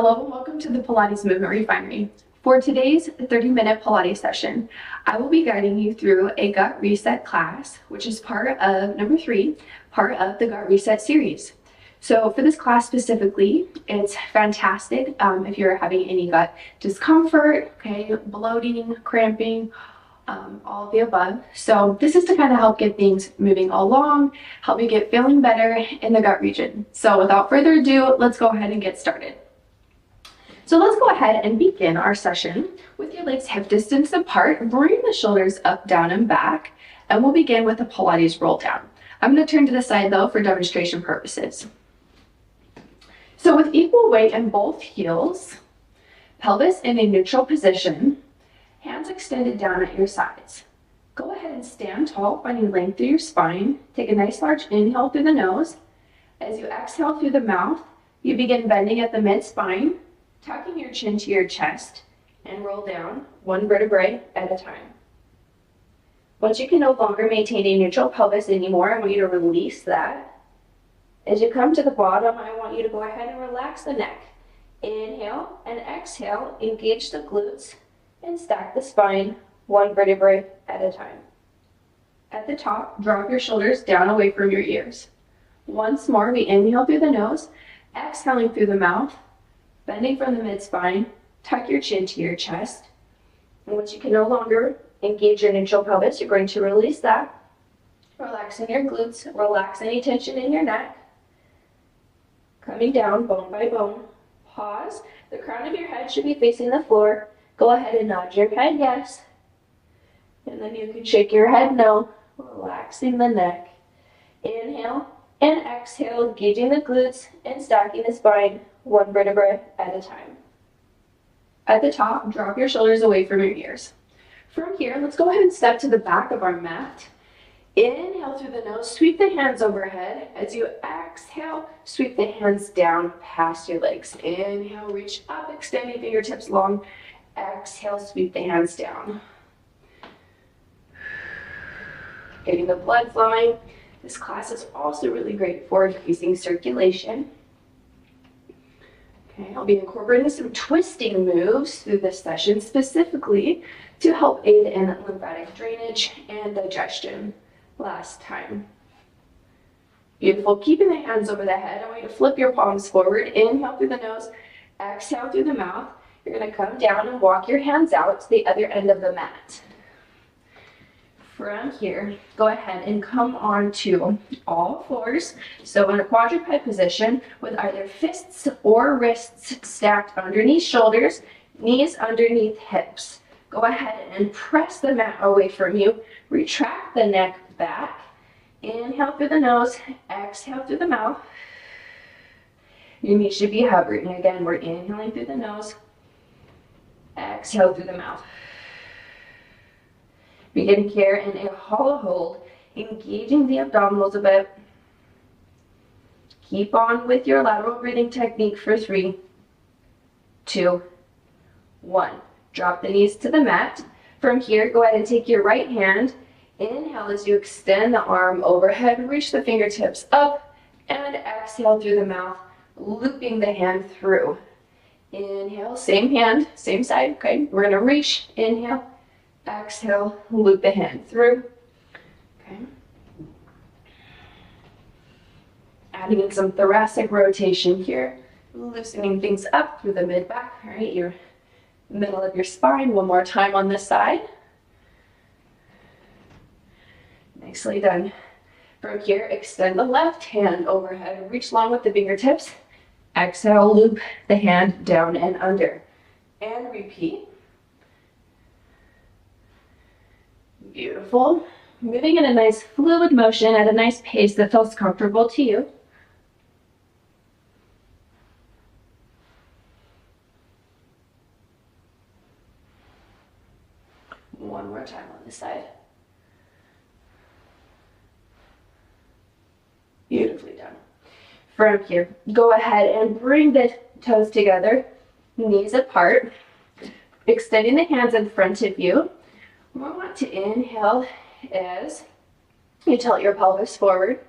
Hello and welcome to the Pilates Movement Refinery. For today's 30-minute Pilates session, I will be guiding you through a gut reset class, which is part of number 3, part of the gut reset series. So for this class specifically, it's fantastic if you're having any gut discomfort, bloating, cramping, all of the above. So this is to kind of help get things moving along, help you get feeling better in the gut region. So without further ado, let's go ahead and get started. So let's go ahead and begin our session with your legs hip distance apart. Bring the shoulders up, down, and back, and we'll begin with a Pilates roll down. I'm going to turn to the side though for demonstration purposes. So with equal weight in both heels, pelvis in a neutral position, hands extended down at your sides. Go ahead and stand tall, finding length through your spine. Take a nice large inhale through the nose. As you exhale through the mouth, you begin bending at the mid-spine, tucking your chin to your chest, and roll down one vertebrae at a time. Once you can no longer maintain a neutral pelvis anymore, I want you to release that. As you come to the bottom, I want you to go ahead and relax the neck. Inhale and exhale, engage the glutes, and stack the spine one vertebrae at a time. At the top, drop your shoulders down away from your ears. Once more, we inhale through the nose, exhaling through the mouth, bending from the mid-spine, tuck your chin to your chest. And once you can no longer engage your neutral pelvis, you're going to release that. Relaxing your glutes, relax any tension in your neck. Coming down bone by bone. Pause. The crown of your head should be facing the floor. Go ahead and nod your head yes. And then you can shake your head no, relaxing the neck. Inhale and exhale, engaging the glutes and stacking the spine one vertebrae at a time. At the top, drop your shoulders away from your ears. From here, let's go ahead and step to the back of our mat. Inhale through the nose, sweep the hands overhead. As you exhale, sweep the hands down past your legs. Inhale, reach up, extending fingertips long. Exhale, sweep the hands down. Getting the blood flowing. This class is also really great for increasing circulation. Okay, I'll be incorporating some twisting moves through this session specifically to help aid in lymphatic drainage and digestion. Last time. Beautiful. Keeping the hands over the head. I want you to flip your palms forward. Inhale through the nose. Exhale through the mouth. You're going to come down and walk your hands out to the other end of the mat. From here, go ahead and come on to all fours. So in a quadruped position with either fists or wrists stacked underneath shoulders, knees underneath hips. Go ahead and press the mat away from you. Retract the neck back. Inhale through the nose, exhale through the mouth. Your knees should be hovering. Again, we're inhaling through the nose, exhale through the mouth. Begin here in a hollow hold, engaging the abdominals a bit. Keep on with your lateral breathing technique for 3, 2, 1. Drop the knees to the mat. From here, go ahead and take your right hand. Inhale as you extend the arm overhead, reach the fingertips up, and exhale through the mouth, looping the hand through. Inhale, same hand, same side, okay? We're gonna reach, inhale, exhale, loop the hand through, okay? Adding in some thoracic rotation here, loosening things up through the mid-back, all right? Your middle of your spine, one more time on this side. Nicely done. From here, extend the left hand overhead, reach long with the fingertips. Exhale, loop the hand down and under. And repeat. Beautiful. Moving in a nice fluid motion at a nice pace that feels comfortable to you. One more time on this side. Beautifully done. From here, go ahead and bring the toes together, knees apart, extending the hands in front of you. What I want to inhale is you tilt your pelvis forward.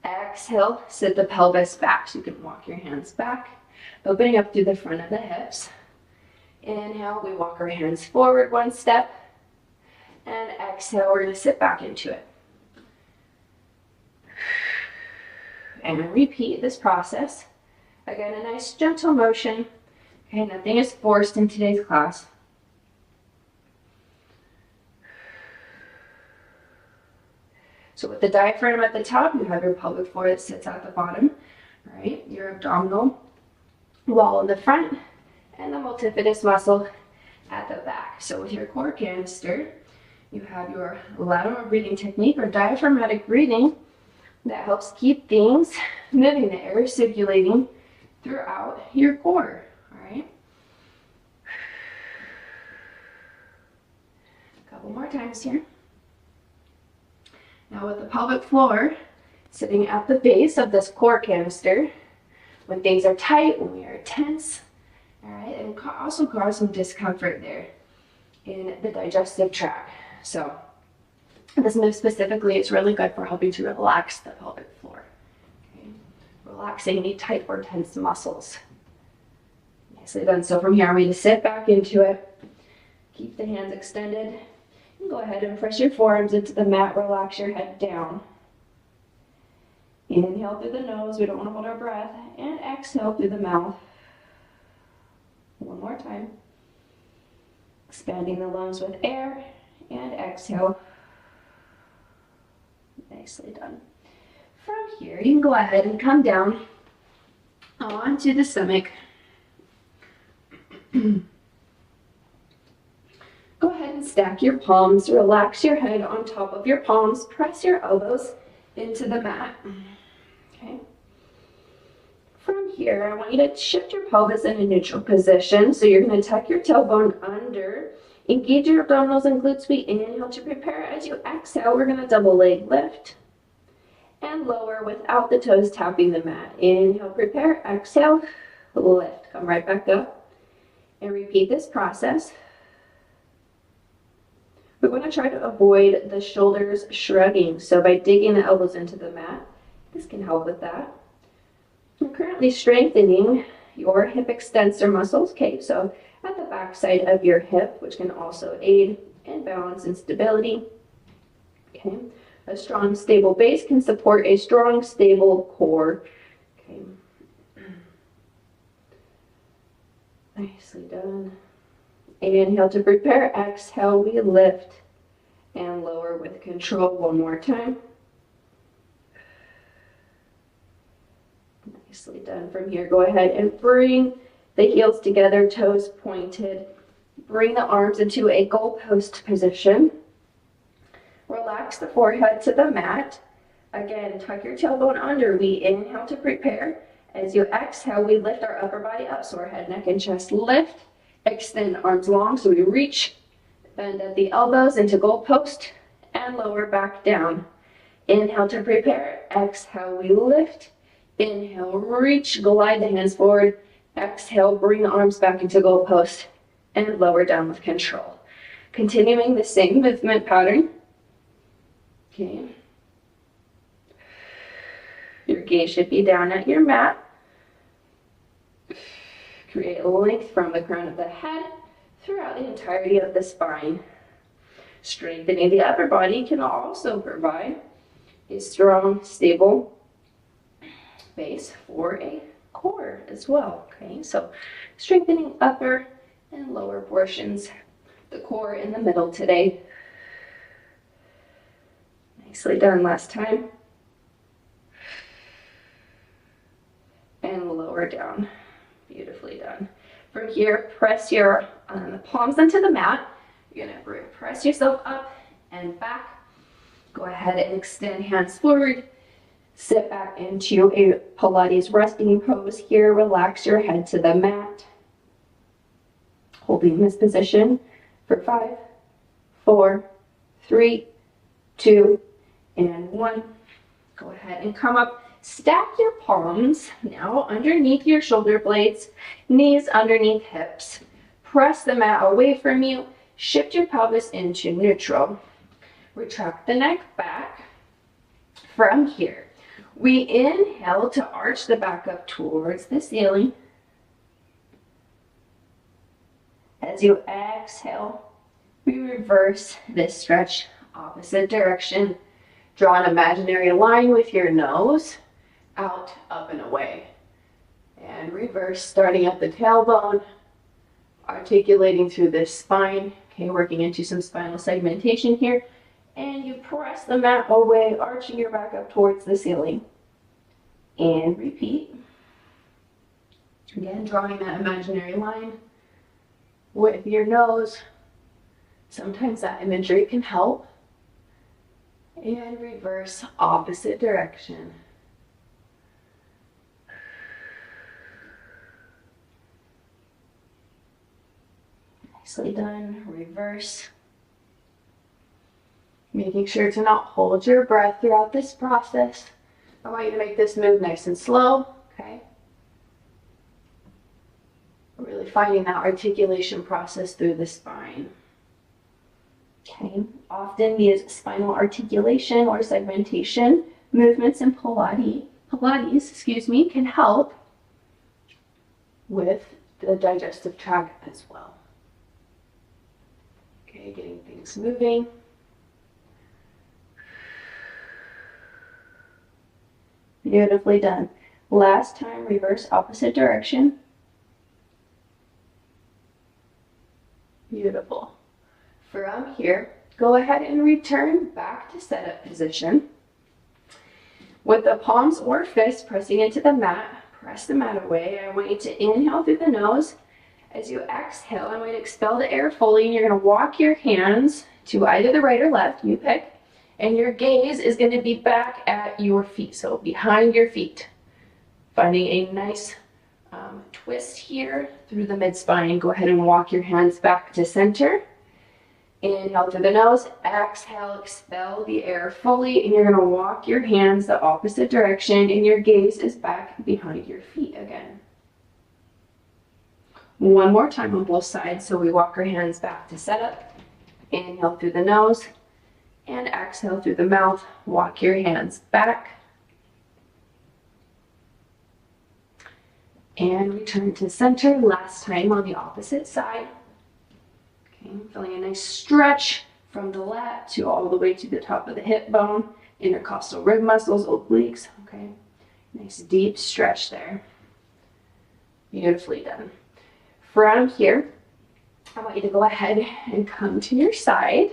Exhale, sit the pelvis back so you can walk your hands back. opening up through the front of the hips. Inhale, we walk our hands forward one step. And exhale, we're going to sit back into it. And repeat this process. Again, a nice gentle motion. Okay, nothing is forced in today's class. So with the diaphragm at the top, you have your pelvic floor that sits at the bottom, right? Your abdominal wall in the front, and the multifidus muscle at the back. So with your core canister, you have your lateral breathing technique or diaphragmatic breathing that helps keep things moving, the air circulating throughout your core, all right? A couple more times here. Now with the pelvic floor sitting at the base of this core canister, when things are tight, when we are tense, all right, and also cause some discomfort there in the digestive tract. So this move specifically is really good for helping to relax the pelvic floor. Okay. Relaxing any tight or tense muscles. Nicely done. So from here, I'm going to sit back into it. Keep the hands extended. And go ahead and press your forearms into the mat. Relax your head down. Inhale through the nose. We don't want to hold our breath. And exhale through the mouth. One more time. Expanding the lungs with air. And exhale. Nicely done. From here, you can go ahead and come down onto the stomach. Go ahead and stack your palms. Relax your head on top of your palms. Press your elbows into the mat. Okay. From here, I want you to shift your pelvis in a neutral position. So you're going to tuck your tailbone under. Engage your abdominals and glutes. We inhale to prepare. As you exhale, we're going to double leg lift and lower without the toes tapping the mat. Inhale, prepare. Exhale, lift. Come right back up and repeat this process. We want to try to avoid the shoulders shrugging. So by digging the elbows into the mat, this can help with that. I'm currently strengthening your hip extensor muscles. Okay, so at the back side of your hip, which can also aid in balance and stability. Okay, a strong, stable base can support a strong, stable core. Okay, nicely done. Inhale to prepare. Exhale, we lift and lower with control. One more time. Nicely done. From here, go ahead and bring the heels together, toes pointed. Bring the arms into a goalpost position. Relax the forehead to the mat. Again, tuck your tailbone under. We inhale to prepare. As you exhale, we lift our upper body up. So our head, neck, and chest lift. Extend arms long. So we reach, bend at the elbows into goalpost, and lower back down. Inhale to prepare. Exhale, we lift. Inhale, reach, glide the hands forward. Exhale, bring the arms back into goalpost and lower down with control. Continuing the same movement pattern. Okay. Your gaze should be down at your mat. Create length from the crown of the head throughout the entirety of the spine. Strengthening the upper body can also provide a strong, stable base for a core as well. Okay, so strengthening upper and lower portions, the core in the middle today. Nicely done. Last time. And lower down. Beautifully done. From here, press your palms into the mat. You're going to press yourself up and back. Go ahead and extend hands forward. Sit back into a Pilates resting pose here. Relax your head to the mat. Holding this position for 5, 4, 3, 2, and 1. Go ahead and come up. Stack your palms now underneath your shoulder blades, knees underneath hips. Press the mat away from you. Shift your pelvis into neutral. Retract the neck back. From here, we inhale to arch the back up towards the ceiling. As you exhale, we reverse this stretch, opposite direction. Draw an imaginary line with your nose, out, up, and away. And reverse, starting at the tailbone, articulating through this spine. Okay, working into some spinal segmentation here. And you press the mat away, arching your back up towards the ceiling. And repeat. Again, drawing that imaginary line with your nose. Sometimes that imagery can help. And reverse, opposite direction. Nicely done. Reverse. Making sure to not hold your breath throughout this process. I want you to make this move nice and slow, okay? Really finding that articulation process through the spine. Okay, often these spinal articulation or segmentation movements in Pilates, can help with the digestive tract as well. Okay, getting things moving. Beautifully done. Last time, reverse opposite direction. Beautiful. From here, go ahead and return back to setup position. With the palms or fists pressing into the mat, press the mat away. I want you to inhale through the nose. As you exhale, I want you to expel the air fully, and you're going to walk your hands to either the right or left, you pick, and your gaze is going to be back at your feet, so behind your feet. Finding a nice twist here through the mid-spine. Go ahead and walk your hands back to center. Inhale through the nose, exhale, expel the air fully, and you're going to walk your hands the opposite direction, and your gaze is back behind your feet again. One more time on both sides, so we walk our hands back to setup. Inhale through the nose, and exhale through the mouth. Walk your hands back. And return to center. Last time on the opposite side. Okay, feeling a nice stretch from the lat to all the way to the top of the hip bone, intercostal rib muscles, obliques. Okay, nice deep stretch there. Beautifully done. From here, I want you to go ahead and come to your side.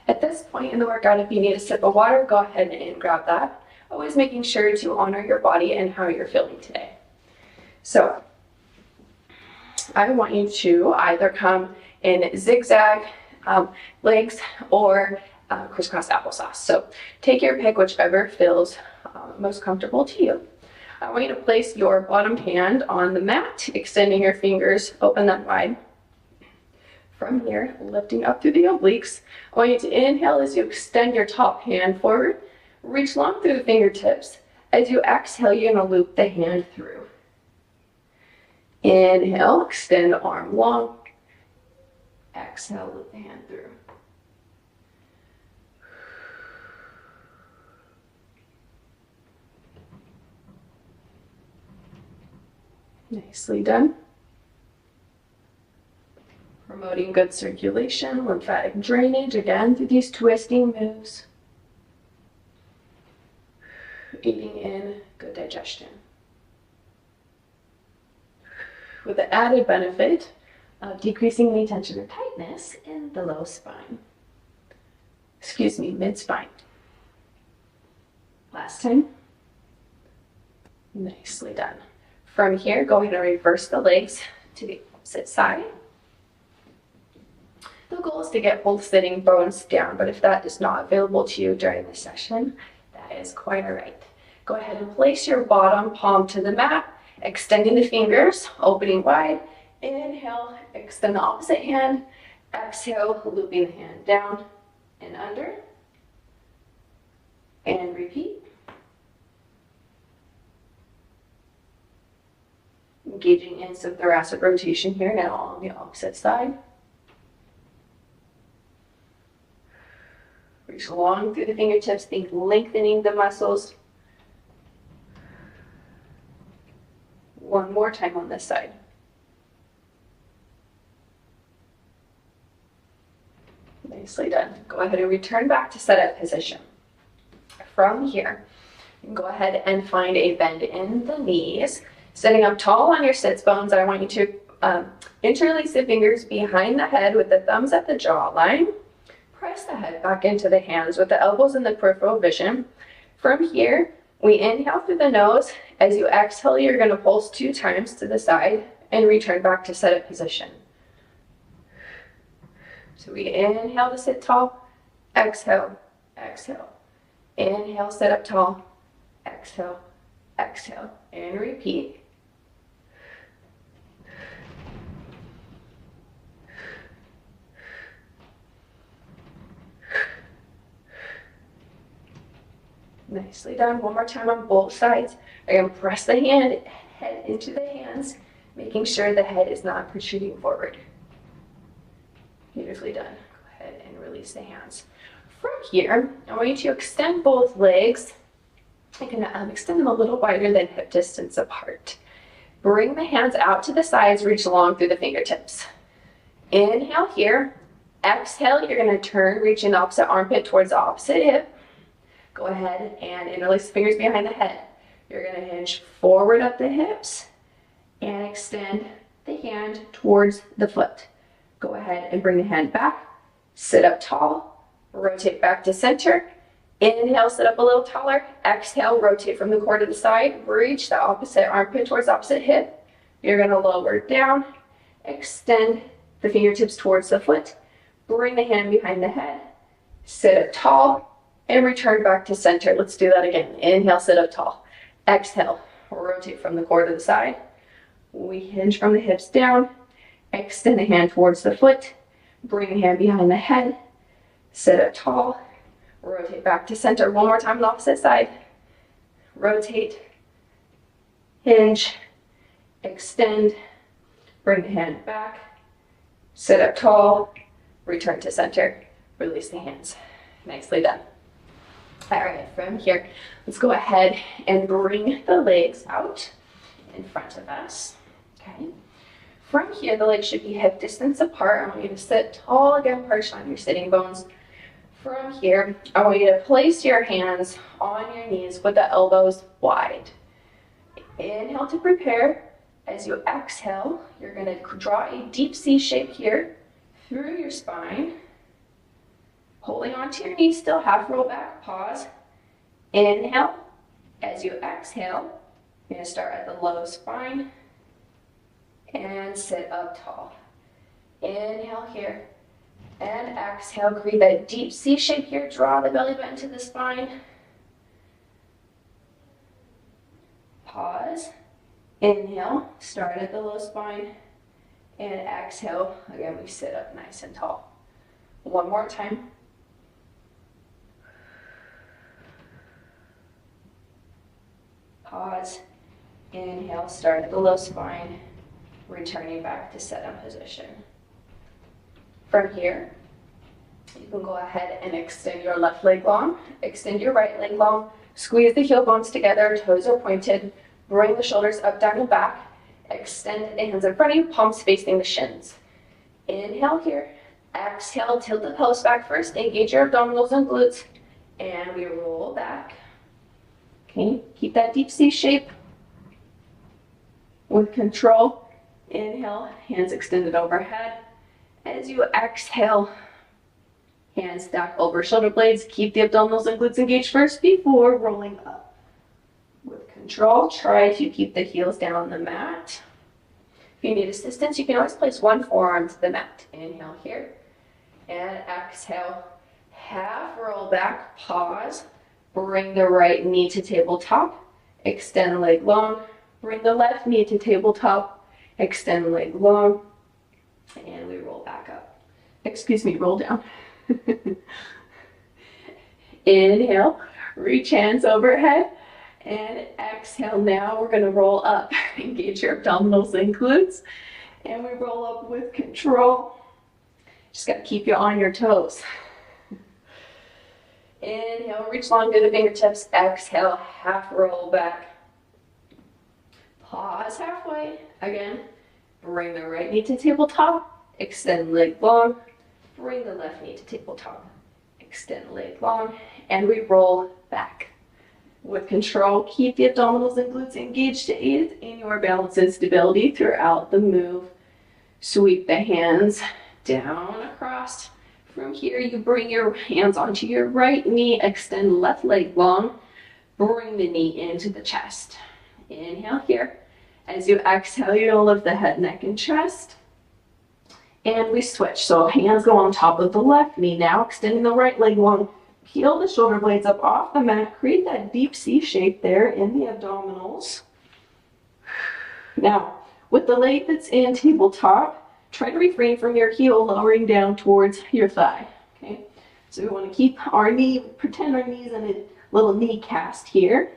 At this point in the workout, if you need a sip of water, go ahead and grab that. Always making sure to honor your body and how you're feeling today. So, I want you to either come in zigzag legs or crisscross applesauce. So, take your pick, whichever feels most comfortable to you. I want you to place your bottom hand on the mat, extending your fingers, open them wide. From here, lifting up through the obliques, I want you to inhale as you extend your top hand forward, reach long through the fingertips. As you exhale, you're going to loop the hand through. Inhale, extend the arm long. Exhale, loop the hand through. Nicely done. Promoting good circulation, lymphatic drainage, again through these twisting moves. Aiding in good digestion. With the added benefit of decreasing any tension or tightness in the low spine. Excuse me, mid-spine. Last time. Nicely done. From here, go ahead and reverse the legs to the opposite side. The goal is to get both sitting bones down, but if that is not available to you during the session, that is quite all right. Go ahead and place your bottom palm to the mat, extending the fingers, opening wide. Inhale, extend the opposite hand. Exhale, looping the hand down and under. And repeat. Engaging in some thoracic rotation here now on the opposite side. Reach long through the fingertips, think lengthening the muscles. One more time on this side. Nicely done. Go ahead and return back to setup position. From here, you can go ahead and find a bend in the knees. Sitting up tall on your sits bones, I want you to interlace the fingers behind the head with the thumbs at the jawline. Press the head back into the hands with the elbows in the peripheral vision. From here, we inhale through the nose. As you exhale, you're going to pulse 2 times to the side and return back to setup position. So we inhale to sit tall, exhale, exhale. Inhale, sit up tall, exhale, exhale, and repeat. Nicely done. One more time on both sides. Again, press the head into the hands, making sure the head is not protruding forward. Beautifully done. Go ahead and release the hands. From here, I want you to extend both legs. You can extend them a little wider than hip distance apart. Bring the hands out to the sides, reach long through the fingertips. Inhale here. Exhale, you're going to turn, reaching the opposite armpit towards the opposite hip. Go ahead and interlace the fingers behind the head. You're going to hinge forward up the hips and extend the hand towards the foot. Go ahead and bring the hand back. Sit up tall. Rotate back to center. Inhale, sit up a little taller. Exhale, rotate from the core to the side. Reach the opposite armpit towards opposite hip. You're going to lower down. Extend the fingertips towards the foot. Bring the hand behind the head. Sit up tall. And return back to center. Let's do that again. Inhale, sit up tall. Exhale, rotate from the core to the side. We hinge from the hips down. Extend the hand towards the foot. Bring the hand behind the head. Sit up tall. Rotate back to center. One more time on the opposite side. Rotate. Hinge. Extend. Bring the hand back. Sit up tall. Return to center. Release the hands. Nicely done. All right, from here, let's go ahead and bring the legs out in front of us. Okay. From here, the legs should be hip distance apart. I want you to sit tall again, perched on your sitting bones. From here, I want you to place your hands on your knees with the elbows wide. Inhale to prepare. As you exhale, you're going to draw a deep C shape here through your spine. Holding onto your knees still, half roll back, pause. Inhale. As you exhale, you're going to start at the low spine and sit up tall. Inhale here and exhale. Create that deep C shape here. Draw the belly button to the spine. Pause. Inhale. Start at the low spine and exhale. Again, we sit up nice and tall. One more time. Pause. Inhale, start at the low spine, returning back to setup position. From here, you can go ahead and extend your left leg long, extend your right leg long, squeeze the heel bones together, toes are pointed, bring the shoulders up, down, and back, extend the hands in front of you, palms facing the shins. Inhale here, exhale, tilt the pelvis back first, engage your abdominals and glutes, and we roll back. Okay, keep that deep C shape with control. Inhale, hands extended overhead. As you exhale, hands stack over shoulder blades. Keep the abdominals and glutes engaged first before rolling up. With control, try to keep the heels down on the mat. If you need assistance, you can always place one forearm to the mat. Inhale here and exhale. Half roll back, pause. Bring the right knee to tabletop, extend leg long. Bring the left knee to tabletop, extend leg long, and we roll back up. Excuse me, roll down. Inhale, reach hands overhead, and exhale. Now we're gonna roll up. Engage your abdominals and glutes, and we roll up with control. Just gotta keep you on your toes. Inhale, reach long through the fingertips. Exhale, half roll back. Pause halfway. Again, bring the right knee to tabletop. Extend leg long. Bring the left knee to tabletop. Extend the leg long, and we roll back. With control, keep the abdominals and glutes engaged to aid in your balance and stability throughout the move. Sweep the hands down across. From here, you bring your hands onto your right knee, extend left leg long, bring the knee into the chest. Inhale here. As you exhale, you're gonna lift the head, neck, and chest. And we switch. So hands go on top of the left knee now, extending the right leg long. Peel the shoulder blades up off the mat. Create that deep C shape there in the abdominals. Now, with the leg that's in tabletop, try to refrain from your heel lowering down towards your thigh. Okay, so we want to keep our knee, pretend our knee's in a little knee cast here.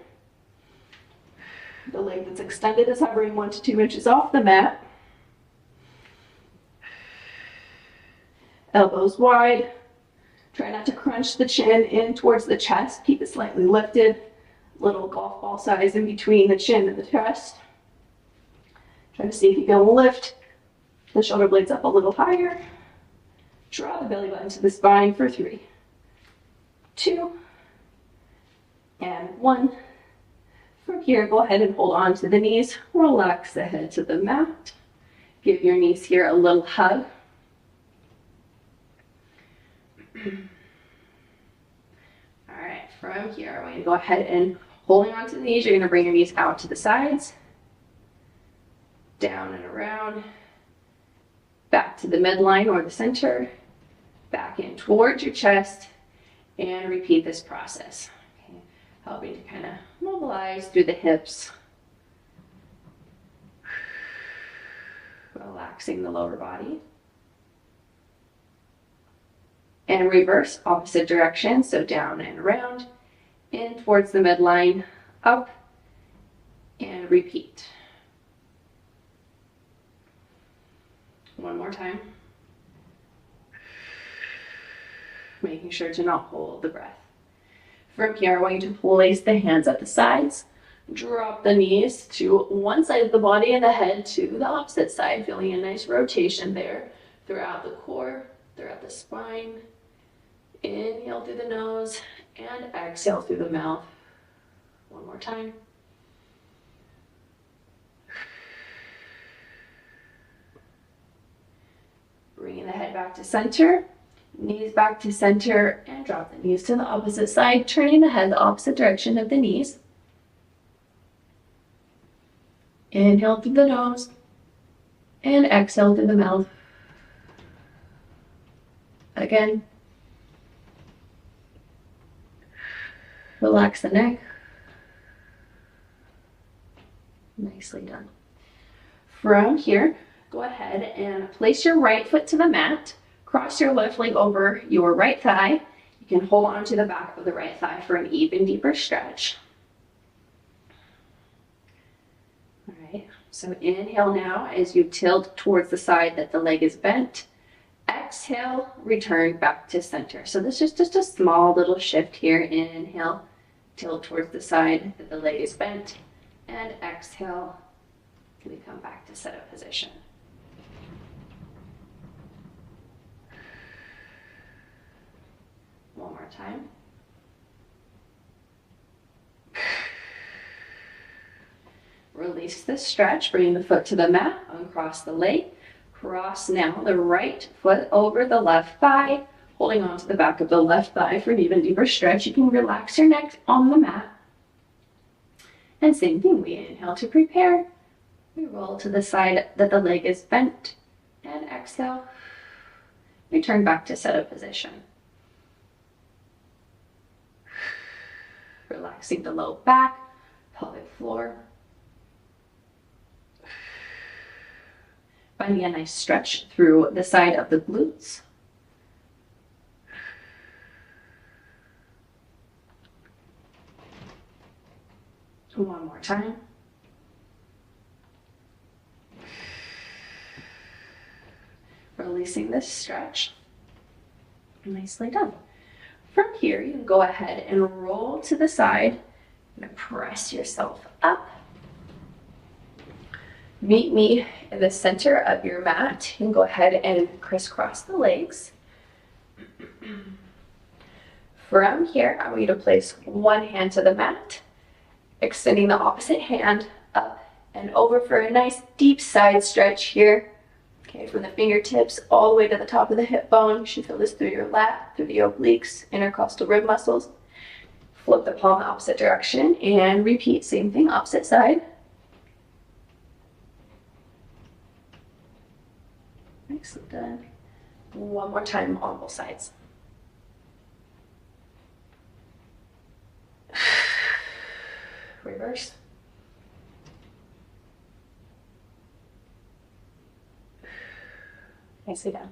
The leg that's extended is hovering 1 to 2 inches off the mat. Elbows wide. Try not to crunch the chin in towards the chest. Keep it slightly lifted. Little golf ball size in between the chin and the chest. Try to see if you can lift the shoulder blades up a little higher. Draw the belly button to the spine for 3, 2, and 1. From here, go ahead and hold on to the knees. Relax the head to the mat. Give your knees here a little hug. All right, from here, we're going to go ahead and holding on to the knees, you're going to bring your knees out to the sides, down and around, back to the midline or the center, back in towards your chest, and repeat this process. Okay, helping to kind of mobilize through the hips, relaxing the lower body. And reverse, opposite direction, so down and around, in towards the midline, up, and repeat. One more time. Making sure to not hold the breath. From here, I want you to place the hands at the sides, drop the knees to one side of the body and the head to the opposite side, feeling a nice rotation there throughout the core, throughout the spine. Inhale through the nose and exhale through the mouth. One more time. Bringing the head back to center, knees back to center, and drop the knees to the opposite side, turning the head the opposite direction of the knees. Inhale through the nose and exhale through the mouth. Again. Relax the neck. Nicely done. From here, go ahead and place your right foot to the mat. Cross your left leg over your right thigh. You can hold on to the back of the right thigh for an even deeper stretch. All right, so inhale now as you tilt towards the side that the leg is bent. Exhale, return back to center. So this is just a small little shift here. Inhale, tilt towards the side that the leg is bent, and exhale, we come back to setup position. One more time. Release this stretch, bring the foot to the mat, uncross the leg. Cross now the right foot over the left thigh, holding on to the back of the left thigh for an even deeper stretch. You can relax your neck on the mat. And same thing, we inhale to prepare. We roll to the side that the leg is bent, and exhale. Return back to setup position. Relaxing the low back, pelvic floor. Finding a nice stretch through the side of the glutes. One more time. Releasing this stretch. Nicely done. From here, you can go ahead and roll to the side and press yourself up. Meet me in the center of your mat. You can go ahead and crisscross the legs. From here, I want you to place one hand to the mat, extending the opposite hand up and over for a nice deep side stretch here. Okay, from the fingertips all the way to the top of the hip bone. You should feel this through your lat, through the obliques, intercostal rib muscles. Flip the palm the opposite direction and repeat, same thing, opposite side. Excellent, done. One more time on both sides. Reverse. Nicely done.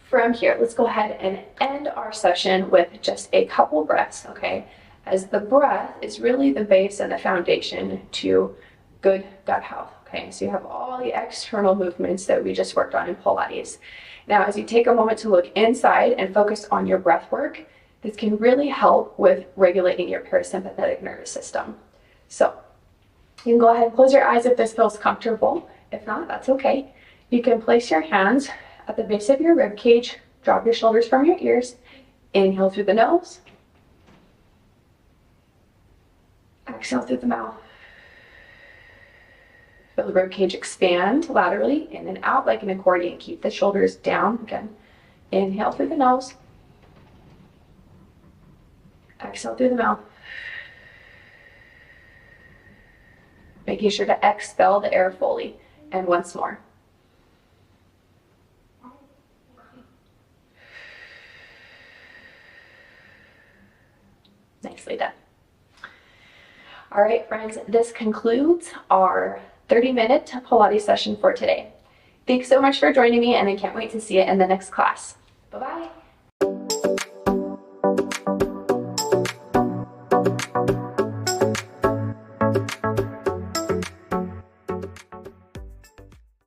From here, let's go ahead and end our session with just a couple breaths, okay? As the breath is really the base and the foundation to good gut health, okay? So you have all the external movements that we just worked on in Pilates. Now, as you take a moment to look inside and focus on your breath work, this can really help with regulating your parasympathetic nervous system. So you can go ahead and close your eyes if this feels comfortable. If not, that's okay. You can place your hands at the base of your rib cage, drop your shoulders from your ears, inhale through the nose, exhale through the mouth. Feel the rib cage expand laterally in and out like an accordion. Keep the shoulders down. Again, inhale through the nose, exhale through the mouth. Making sure to expel the air fully. And once more. Nicely done. All right, friends, this concludes our 30-minute Pilates session for today. Thanks so much for joining me, and I can't wait to see you in the next class. Bye-bye.